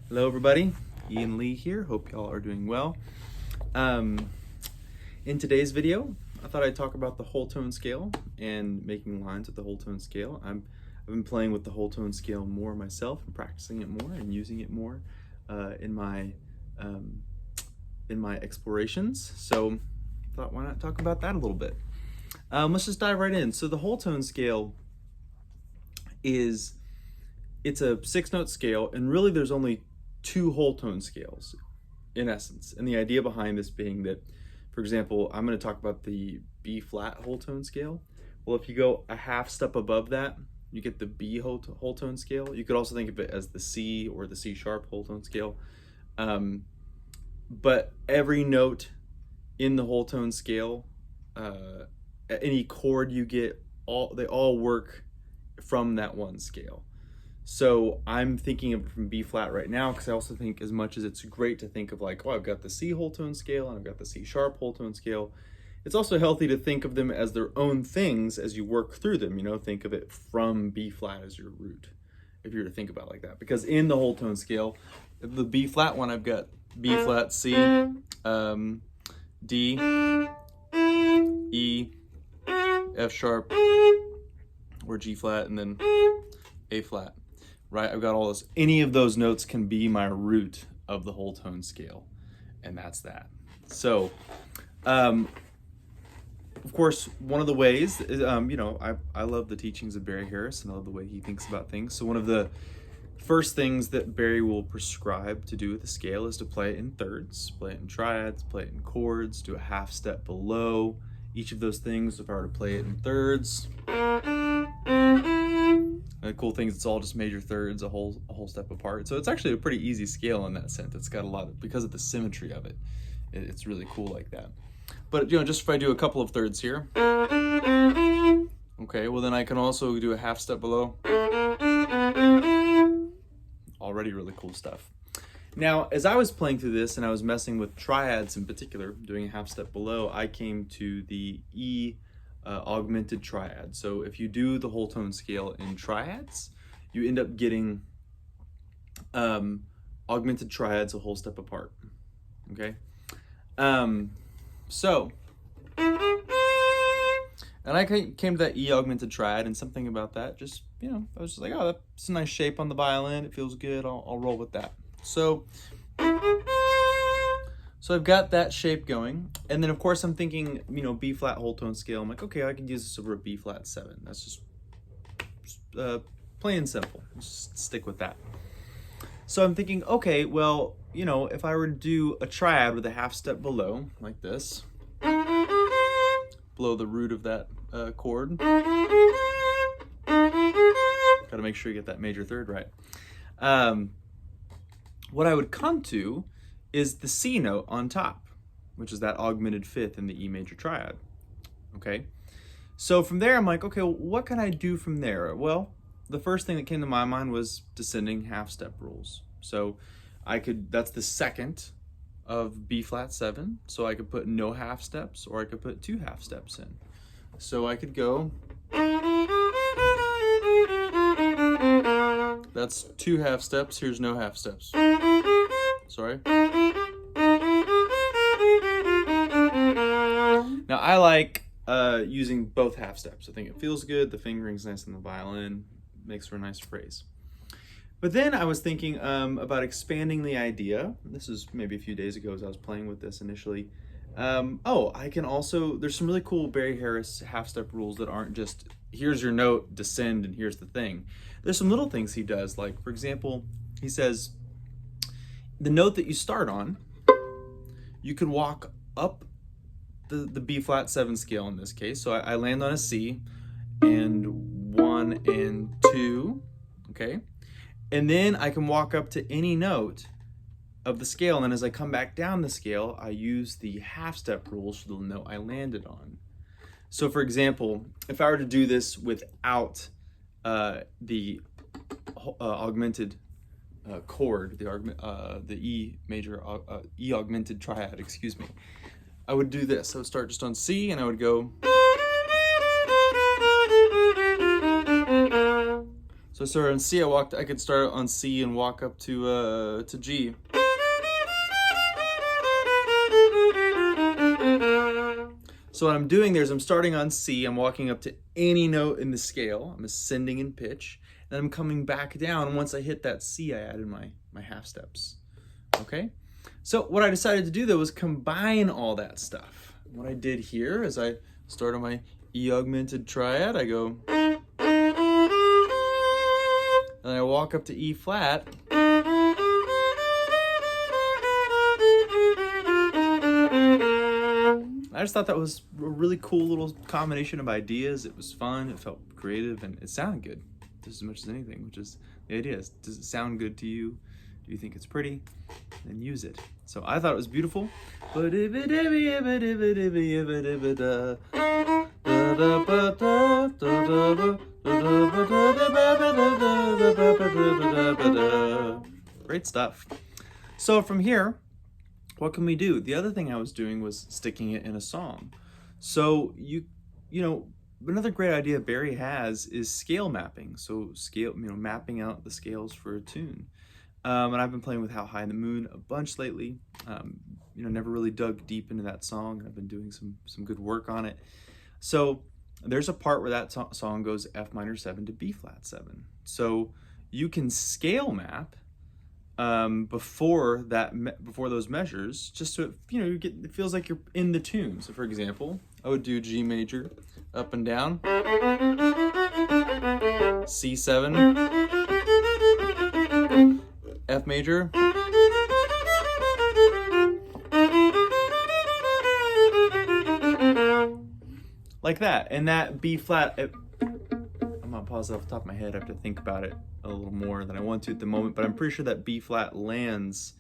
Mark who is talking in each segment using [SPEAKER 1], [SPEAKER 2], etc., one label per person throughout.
[SPEAKER 1] Hello everybody, Ian Lee here. Hope y'all are doing well. In today's video, I thought I'd talk about the whole tone scale and making lines with the whole tone scale. I've been playing with the whole tone scale more myself and practicing it more and using it more in my explorations. So I thought, why not talk about that a little bit? Let's just dive right in. So the whole tone scale it's a 6-note scale, and really there's only 2 whole tone scales in essence. And the idea behind this being that, for example, I'm going to talk about the B flat whole tone scale. Well, if you go a half step above that, you get the B whole tone scale. You could also think of it as the C or the C sharp whole tone scale. But every note in the whole tone scale, any chord you get, they all work from that one scale. So I'm thinking of it from B flat right now, because I also think, as much as it's great to think of like, oh, I've got the C whole tone scale and I've got the C sharp whole tone scale, it's also healthy to think of them as their own things as you work through them. You know, think of it from B flat as your root, if you were to think about it like that. Because in the whole tone scale, the B flat one, I've got B flat, C, D, E, F sharp, or G flat, and then A flat. Right, I've got all this. Any of those notes can be my root of the whole tone scale, and that's that. So, of course, one of the ways is, I love the teachings of Barry Harris, and I love the way he thinks about things. So one of the first things that Barry will prescribe to do with the scale is to play it in thirds, play it in triads, play it in chords, do a half step below each of those things. If I were to play it in thirds, the cool thing is it's all just major thirds, a whole step apart. So it's actually a pretty easy scale in that sense. It's got a lot of, because of the symmetry of it, it's really cool like that. But just if I do a couple of thirds here, okay, well then I can also do a half step below. Already really cool stuff. Now, as I was playing through this and I was messing with triads in particular, doing a half step below, I came to the E augmented triad. So if you do the whole tone scale in triads, you end up getting augmented triads a whole step apart. Okay, so, and I came to that E augmented triad, and something about that just, I was just like, oh, that's a nice shape on the violin, it feels good, I'll roll with that. So I've got that shape going, and then of course I'm thinking, B flat whole tone scale. I'm like, okay, I can use this over a B flat 7. That's just plain and simple. Just stick with that. So I'm thinking, okay, well, if I were to do a triad with a half step below, like this, below the root of that chord, gotta make sure you get that major third right. What I would come to is the C note on top, which is that augmented fifth in the E major triad, okay? So from there, I'm like, okay, well, what can I do from there? Well, the first thing that came to my mind was descending half step rules. So that's the second of B flat 7, so I could put no half steps, or I could put 2 half steps in. So I could go, that's 2 half steps, here's no half steps. Sorry. Now I like using both half steps. I think it feels good, the fingering's nice on the violin, makes for a nice phrase. But then I was thinking about expanding the idea. This is maybe a few days ago as I was playing with this initially. I can also, there's some really cool Barry Harris half step rules that aren't just, here's your note, descend, and here's the thing. There's some little things he does, like, for example, he says, the note that you start on, you can walk up the B flat 7 scale in this case. So I land on a C, and 1 and 2, okay? And then I can walk up to any note of the scale, and then as I come back down the scale, I use the half step rules for the note I landed on. So for example, if I were to do this without the augmented chord, the E major, E augmented triad, excuse me, I would do this. I would start just on C, and I would go So I started on C. I could start on C and walk up to G. So what I'm doing there is I'm starting on C, I'm walking up to any note in the scale, I'm ascending in pitch, and I'm coming back down. Once I hit that C, I added my half steps, okay? So what I decided to do though was combine all that stuff. What I did here is I start on my E augmented triad, I go, and I walk up to E flat, I just thought that was a really cool little combination of ideas. It was fun, it felt creative, and it sounded good just as much as anything, which is the idea. Does it sound good to you? Do you think it's pretty? Then use it. So I thought it was beautiful. Great stuff. So from here, what can we do? The other thing I was doing was sticking it in a song. So you know, another great idea Barry has is scale mapping. So mapping out the scales for a tune. And I've been playing with How High the Moon a bunch lately. Never really dug deep into that song. I've been doing some good work on it. So there's a part where that song goes F minor 7 to B flat 7. So you can scale map before those measures, just so it feels like you're in the tune. So for example, I would do G major up and down, C7, F major, like that. And that B flat, I'm gonna pause it off the top of my head. I have to think about it a little more than I want to at the moment, but I'm pretty sure that B flat lands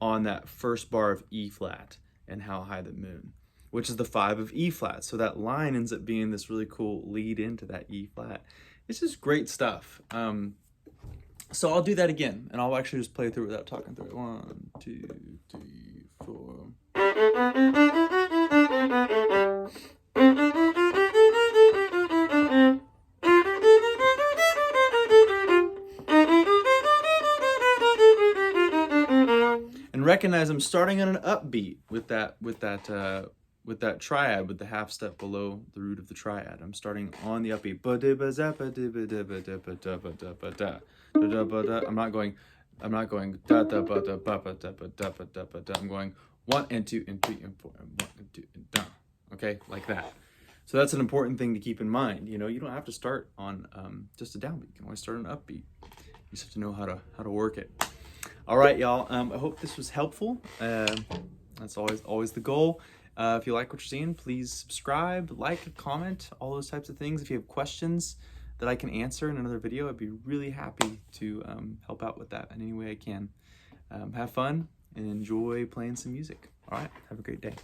[SPEAKER 1] on that first bar of E flat and How High the Moon, which is the 5 of E flat. So that line ends up being this really cool lead into that E flat. It's just great stuff. So I'll do that again, and I'll actually just play through it without talking through it. 1, 2, 3, 4. And recognize I'm starting on an upbeat with that triad, with the half step below the root of the triad. I'm starting on the upbeat. I'm not going da da ba da ba ba da ba da ba da ba da. I'm going 1 and 2 and 3 and 4 and 1 and 2 and da. Okay, like that. So that's an important thing to keep in mind. You don't have to start on just a downbeat. You can always start on an upbeat. You just have to know how to work it. All right, y'all. I hope this was helpful. That's always the goal. If you like what you're seeing, please subscribe, like, comment, all those types of things. If you have questions that I can answer in another video, I'd be really happy to help out with that in any way I can. Have fun and enjoy playing some music. All right, have a great day.